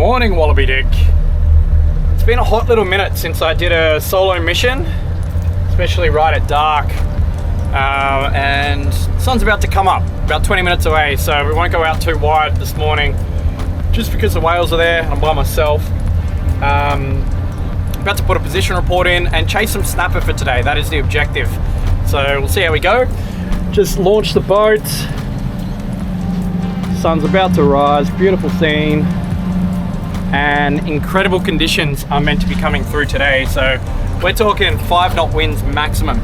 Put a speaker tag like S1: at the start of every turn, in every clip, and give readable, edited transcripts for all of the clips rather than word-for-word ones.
S1: Morning, Wallaby Dick. It's been a hot little minute since I did a solo mission, especially right at dark. And sun's about to come up, about 20 minutes away, so we won't go out too wide this morning, just because the whales are there and I'm by myself. About to put a position report in and chase some snapper for today. That is the objective. So we'll see how we go. Just launched the boat. Sun's about to rise, beautiful scene. And incredible conditions are meant to be coming through today. So we're talking 5 knot winds maximum.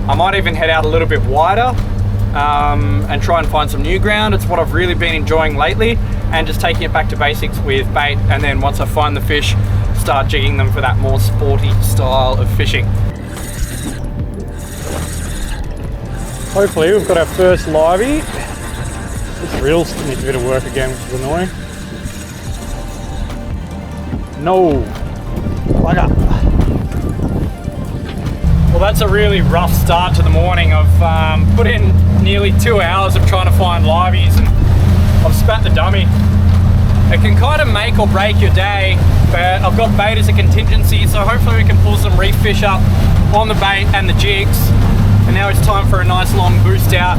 S1: I might even head out a little bit wider and try and find some new ground. It's what I've really been enjoying lately, and just taking it back to basics with bait, and then once I find the fish, start jigging them for that more sporty style of fishing. Hopefully we've got our first livey. This reels needs a bit of work again, which is annoying. No, bugger. Well, that's a really rough start to the morning. I've put in nearly 2 hours of trying to find liveys, and I've spat the dummy. It can kind of make or break your day, but I've got bait as a contingency, so hopefully we can pull some reef fish up on the bait and the jigs. And now it's time for a nice long boost out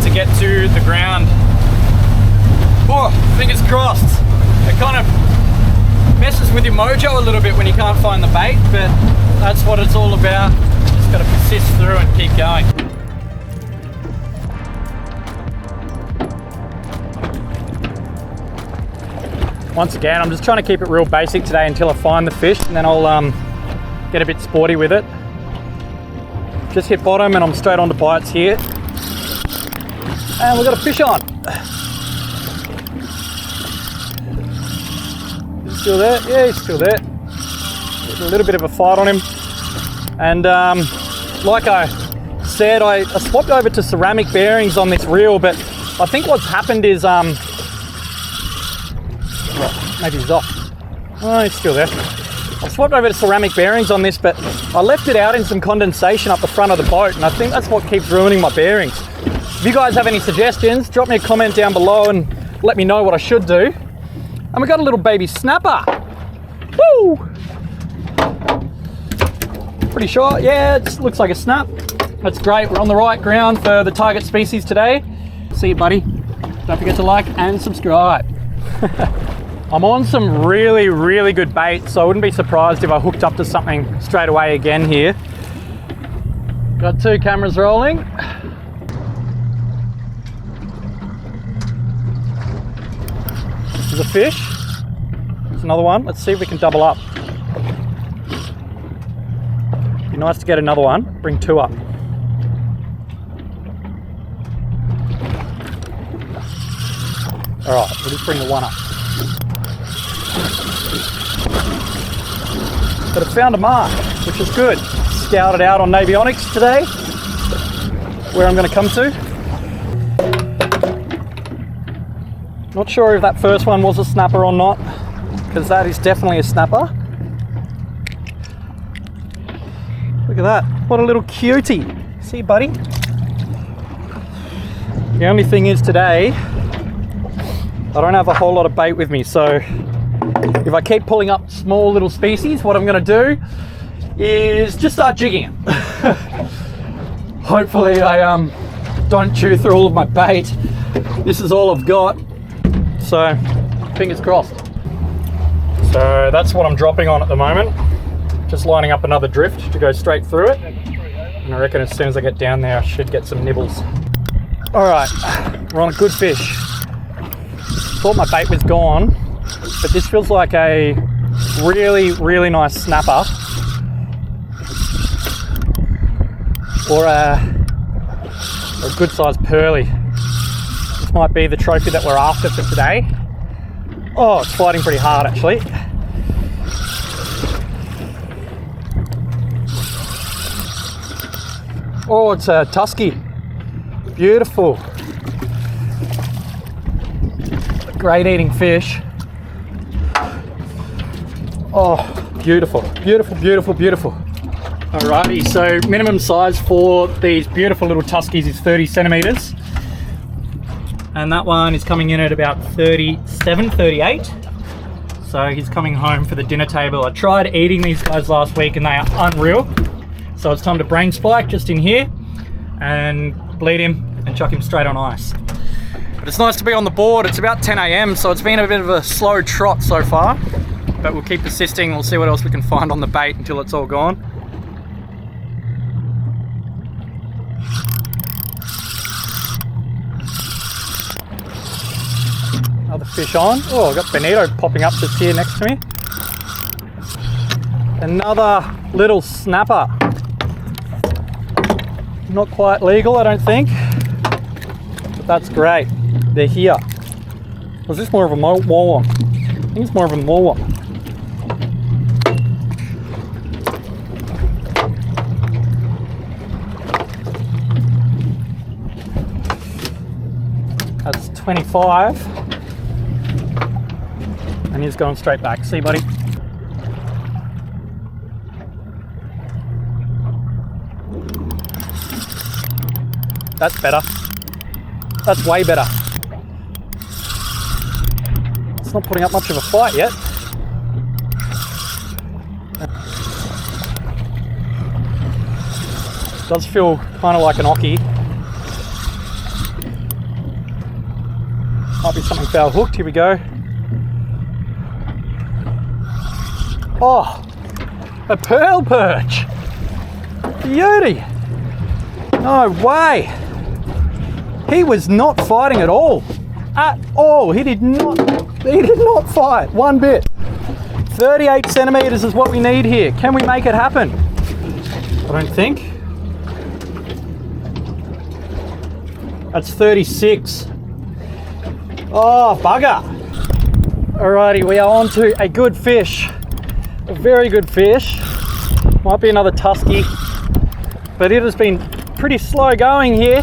S1: to get to the ground. Oh, fingers crossed. It kind of messes with your mojo a little bit when you can't find the bait, but that's what it's all about. Just got to persist through and keep going. Once again, I'm just trying to keep it real basic today until I find the fish, and then I'll get a bit sporty with it. Just hit bottom and I'm straight on to bites here. And we've got a fish on. Is he still there? Yeah, he's still there. Getting a little bit of a fight on him. And like I said, I swapped over to ceramic bearings on this reel, but I think what's happened is, maybe he's off. Oh, he's still there. I swapped over to ceramic bearings on this, but I left it out in some condensation up the front of the boat, and I think that's what keeps ruining my bearings. If you guys have any suggestions, drop me a comment down below and let me know what I should do. And we got a little baby snapper. Woo! Pretty sure, yeah, it looks like a snap. That's great, we're on the right ground for the target species today. See you, buddy. Don't forget to like and subscribe. I'm on some really, really good bait, so I wouldn't be surprised if I hooked up to something straight away again here. Got 2 cameras rolling. There's a fish. There's another one. Let's see if we can double up. Be nice to get another one. Bring 2 up. All right, we'll just bring the 1 up. But I found a mark, which is good. Scouted out on Navionics today, where I'm going to come to. Not sure if that first one was a snapper or not, because that is definitely a snapper. Look at that, what a little cutie. See you, buddy. The only thing is today, I don't have a whole lot of bait with me, so if I keep pulling up small little species, what I'm going to do is just start jigging it. Hopefully I don't chew through all of my bait. This is all I've got, so fingers crossed. So that's what I'm dropping on at the moment. Just lining up another drift to go straight through it. And I reckon as soon as I get down there, I should get some nibbles. All right, we're on a good fish. Thought my bait was gone, but this feels like a really, really nice snapper, or a good sized pearly. This might be the trophy that we're after for today. Oh, it's fighting pretty hard actually. Oh, it's a tusky. Beautiful. Great eating fish. Oh, beautiful, beautiful, beautiful, beautiful. Alrighty, so minimum size for these beautiful little tuskies is 30 centimeters. And that one is coming in at about 37, 38. So he's coming home for the dinner table. I tried eating these guys last week and they are unreal. So it's time to brain spike just in here and bleed him and chuck him straight on ice. But it's nice to be on the board. It's about 10 AM, so it's been a bit of a slow trot so far, but we'll keep persisting. We'll see what else we can find on the bait until it's all gone. Another fish on. Oh, I've got bonito popping up just here next to me. Another little snapper. Not quite legal, I don't think, but that's great. They're here. Was this more of a morlong? I think it's more of a morlong. That's 25. And he's going straight back. See, buddy? That's better. That's way better. It's not putting up much of a fight yet. It does feel kind of like an ockie. Might be something foul hooked. Here we go. Oh, a pearl perch. Beauty. No way. He was not fighting at all. At all. He did not fight one bit. 38 centimeters is what we need here. Can we make it happen? I don't think. That's 36. Oh, bugger. Alrighty, we are on to a good fish. A very good fish. Might be another tusky, but it has been pretty slow going here.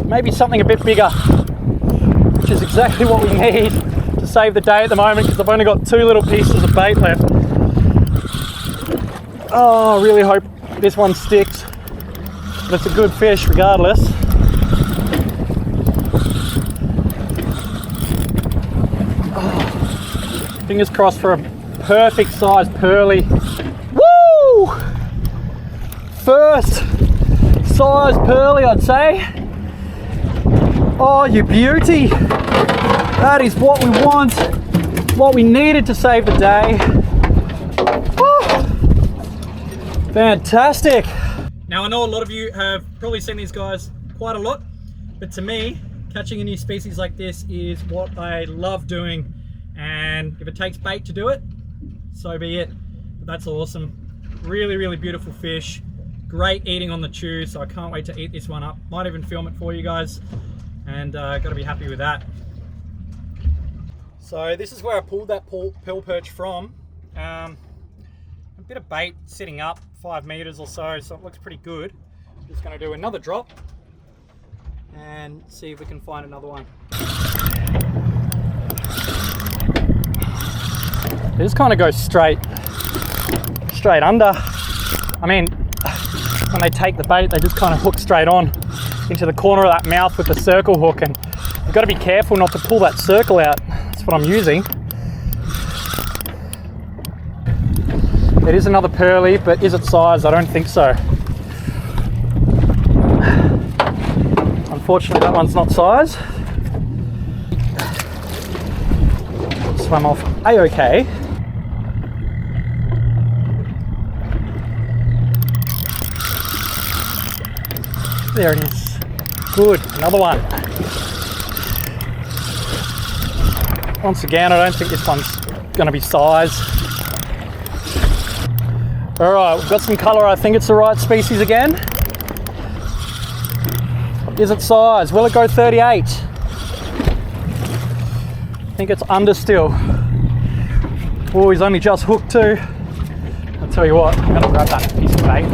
S1: Maybe something a bit bigger, which is exactly what we need to save the day at the moment, because I've only got 2 little pieces of bait left. Oh, I really hope this one sticks, but it's a good fish regardless. Oh, fingers crossed for a perfect size pearly. Woo! First size pearly, I'd say. Oh, you beauty. That is what we want, what we needed to save the day. Oh, fantastic. Now, I know a lot of you have probably seen these guys quite a lot, but to me, catching a new species like this is what I love doing. And if it takes bait to do it, so be it. But that's awesome. Really, really beautiful fish. Great eating on the chew, so I can't wait to eat this one up. Might even film it for you guys. And got to be happy with that. So this is where I pulled that pearl perch from. A bit of bait sitting up 5 meters or so, so it looks pretty good. I'm just going to do another drop and see if we can find another one. They just kind of go straight under. I mean, when they take the bait, they just kind of hook straight on into the corner of that mouth with the circle hook, and you've got to be careful not to pull that circle out. That's what I'm using. It is another pearly, but is it size? I don't think so. Unfortunately, that one's not size. Swam off a-okay. There it is. Good, another one. Once again, I don't think this one's going to be size. All right, we've got some color. I think it's the right species again. Is it size? Will it go 38? I think it's under still. Oh, he's only just hooked too. I'll tell you what, I'm going to grab that piece of bait.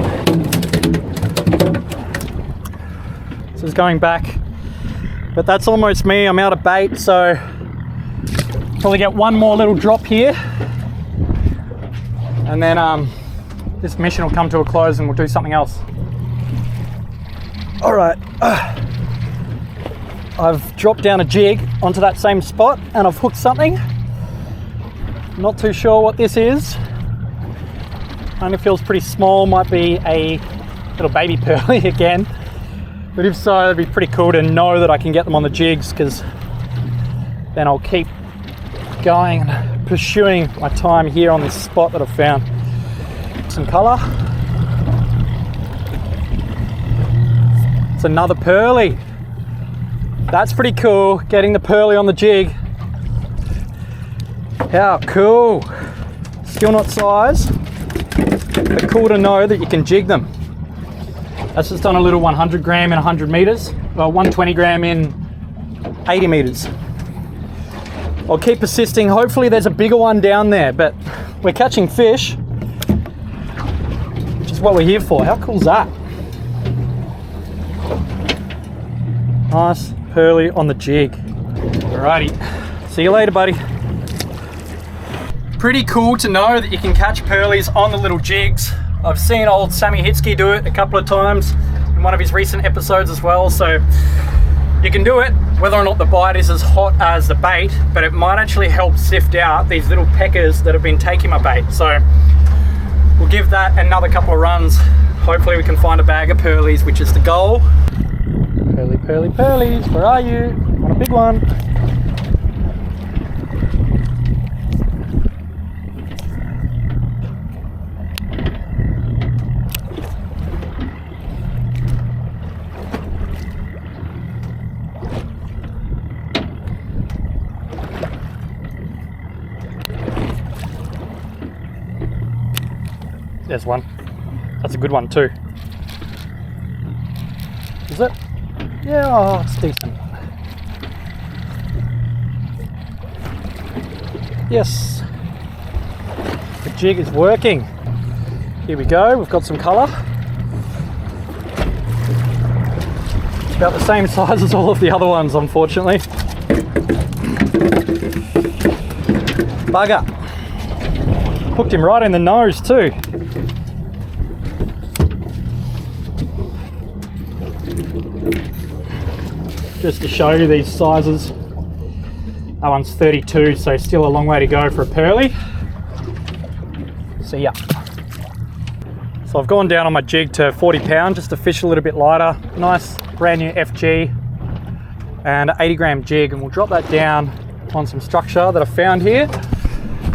S1: This is going back, but that's almost me. I'm out of bait, so probably get one more little drop here, and then this mission will come to a close and we'll do something else. All right, I've dropped down a jig onto that same spot and I've hooked something. Not too sure what this is. Only feels pretty small, might be a little baby pearly again. But if so, it'd be pretty cool to know that I can get them on the jigs, because then I'll keep going and pursuing my time here on this spot that I've found. Some colour. It's another pearly. That's pretty cool, getting the pearly on the jig. How cool. Still not size, but cool to know that you can jig them. That's just on a little 100 gram in 100 meters, well 120 gram in 80 meters. I'll keep persisting. Hopefully there's a bigger one down there, but we're catching fish, which is what we're here for. How cool is that? Nice pearly on the jig. Alrighty, see you later, buddy. Pretty cool to know that you can catch pearlies on the little jigs. I've seen old Sammy Hitsky do it a couple of times in one of his recent episodes as well, so you can do it whether or not the bite is as hot as the bait, but it might actually help sift out these little peckers that have been taking my bait. So we'll give that another couple of runs. Hopefully we can find a bag of pearlies, which is the goal. Pearly, pearly, pearlies, where are you? Want a big one? There's one. That's a good one too. Is it? Yeah, oh, it's decent. Yes. The jig is working. Here we go, we've got some colour. It's about the same size as all of the other ones, unfortunately. Bugger. Hooked him right in the nose too. Just to show you these sizes. That one's 32, so still a long way to go for a pearly. See ya. So I've gone down on my jig to 40 pound just to fish a little bit lighter. Nice brand new FG and 80 gram jig, and we'll drop that down on some structure that I found here.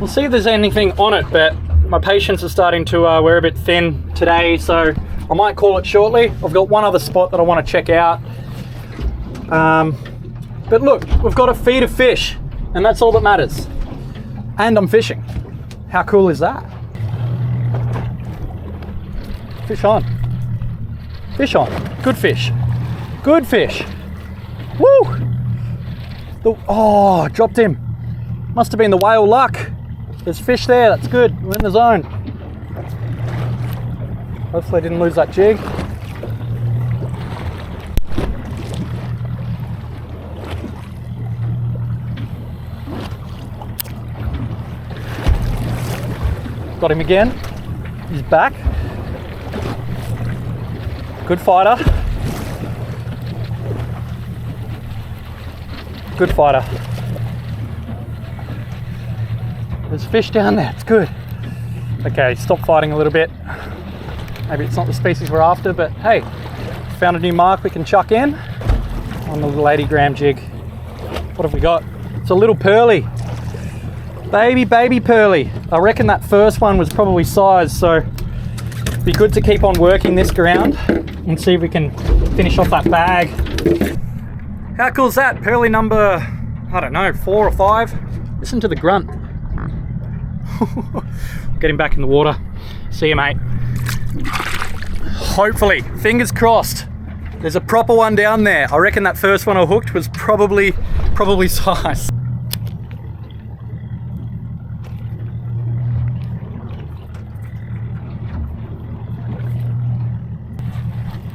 S1: We'll see if there's anything on it, but my patience is starting to wear a bit thin today, so I might call it shortly. I've got one other spot that I want to check out. But look, we've got a feed of fish, and that's all that matters. And I'm fishing. How cool is that? Fish on. Fish on. Good fish. Good fish. Woo! Oh, dropped him. Must have been the whale luck. There's fish there, that's good. We're in the zone. Hopefully I didn't lose that jig. Got him again. He's back. Good fighter. Good fighter. There's fish down there, it's good. Okay, stop fighting a little bit. Maybe it's not the species we're after, but hey, found a new mark we can chuck in on the little 80 gram jig. What have we got? It's a little pearly. Baby pearly. I reckon that first one was probably size, so it'd be good to keep on working this ground and see if we can finish off that bag. How cool is that? Pearly number, I don't know, 4 or 5. Listen to the grunt. Get him back in the water. See you, mate. Hopefully, fingers crossed, there's a proper one down there. I reckon that first one I hooked was probably size.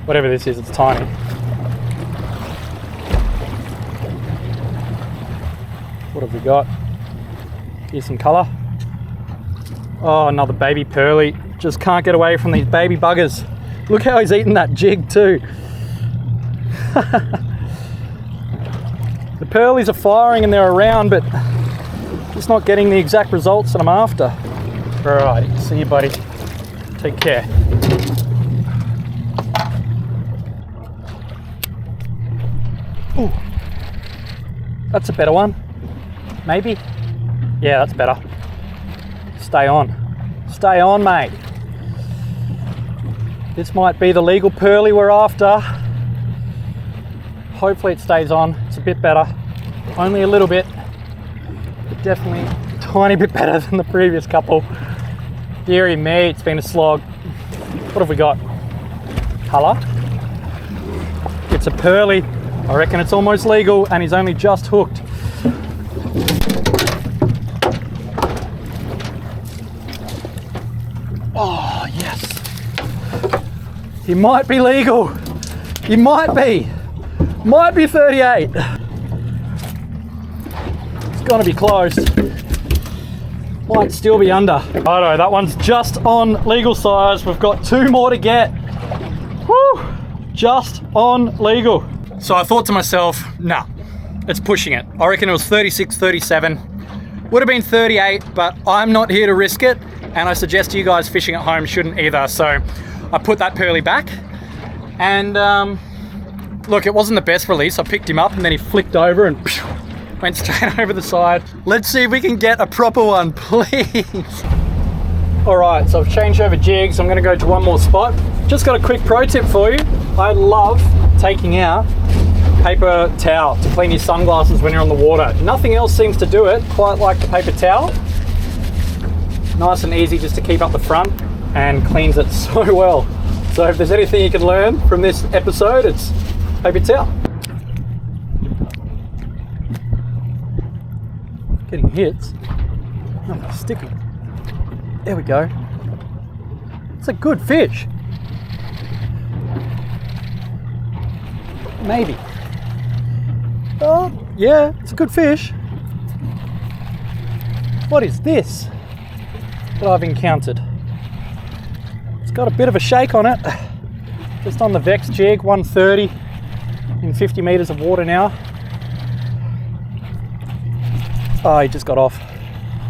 S1: Whatever this is, it's tiny. What have we got? Here's some colour. Oh, another baby pearly. Just can't get away from these baby buggers. Look how he's eating that jig too. The pearlies are firing and they're around, but just not getting the exact results that I'm after. Alright, see you, buddy. Take care. Ooh. That's a better one. Maybe? Yeah, that's better. Stay on. Stay on, mate. This might be the legal pearly we're after. Hopefully it stays on. It's a bit better. Only a little bit. But definitely a tiny bit better than the previous couple. Deary me, it's been a slog. What have we got? Colour. It's a pearly. I reckon it's almost legal and he's only just hooked. Oh, yes. He might be legal. He might be. Might be 38. It's gonna be close. Might still be under. Righto, that one's just on legal size. We've got 2 more to get. Woo! Just on legal. So I thought to myself, nah, it's pushing it. I reckon it was 36, 37. Would have been 38, but I'm not here to risk it. And I suggest you guys fishing at home shouldn't either. So I put that pearly back. And look, it wasn't the best release. I picked him up and then he flicked over and went straight over the side. Let's see if we can get a proper one, please. All right, so I've changed over jigs. I'm gonna go to one more spot. Just got a quick pro tip for you. I love taking out paper towel to clean your sunglasses when you're on the water. Nothing else seems to do it quite like the paper towel. Nice and easy just to keep up the front and cleans it so well. So if there's anything you can learn from this episode, it's paper towel. Getting hits. Nothing sticky. There we go. It's a good fish. Maybe. Oh, yeah, it's a good fish. What is this that I've encountered? It's got a bit of a shake on it. Just on the Vex jig, 130 in 50 meters of water now. Oh, he just got off.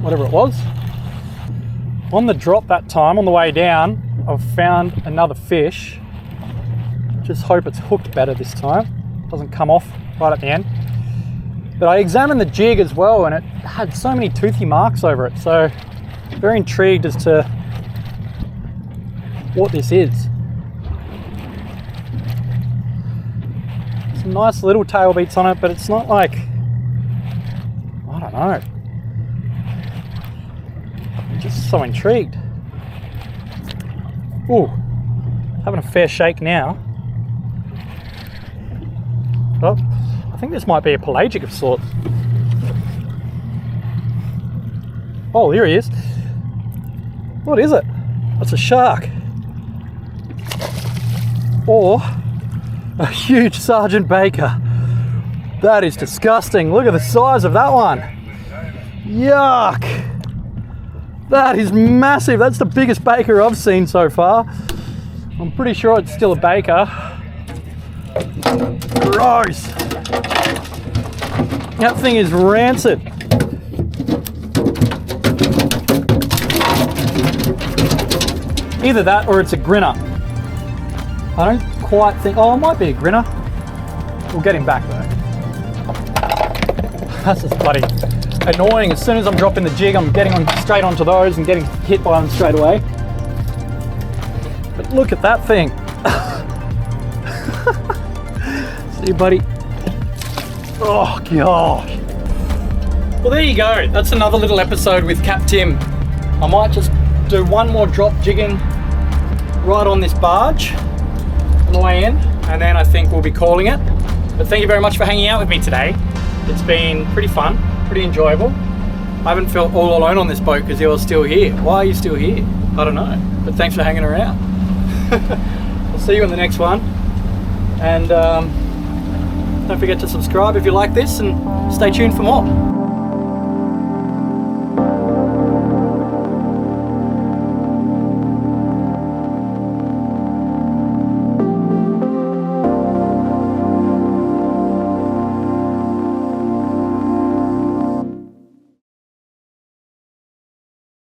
S1: Whatever it was. On the drop that time, on the way down, I've found another fish. Just hope it's hooked better this time. Doesn't come off right at the end. But I examined the jig as well and it had so many toothy marks over it. So very intrigued as to what this is. Some nice little tail beats on it, but it's not like, I don't know. I'm just so intrigued. Ooh, having a fair shake now. Oh, I think this might be a pelagic of sorts. Oh, here he is. What is it? That's a shark. Or a huge Sergeant Baker. That is disgusting. Look at the size of that one. Yuck. That is massive. That's the biggest Baker I've seen so far. I'm pretty sure it's still a Baker. Gross. That thing is rancid. Either that or it's a grinner. I don't quite think, oh, it might be a grinner. We'll get him back though. That's just bloody annoying. As soon as I'm dropping the jig, I'm getting on straight onto those and getting hit by them straight away. But look at that thing. See you, buddy. Oh gosh. Well, there you go. That's another little episode with Cap Tim. I might just do one more drop jigging right on this barge on the way in, and then I think we'll be calling it. But thank you very much for hanging out with me today. It's been pretty fun, pretty enjoyable. I haven't felt all alone on this boat because you're still here. Why are you still here? I don't know, but thanks for hanging around. I'll see you in the next one, and don't forget to subscribe if you like this, and stay tuned for more.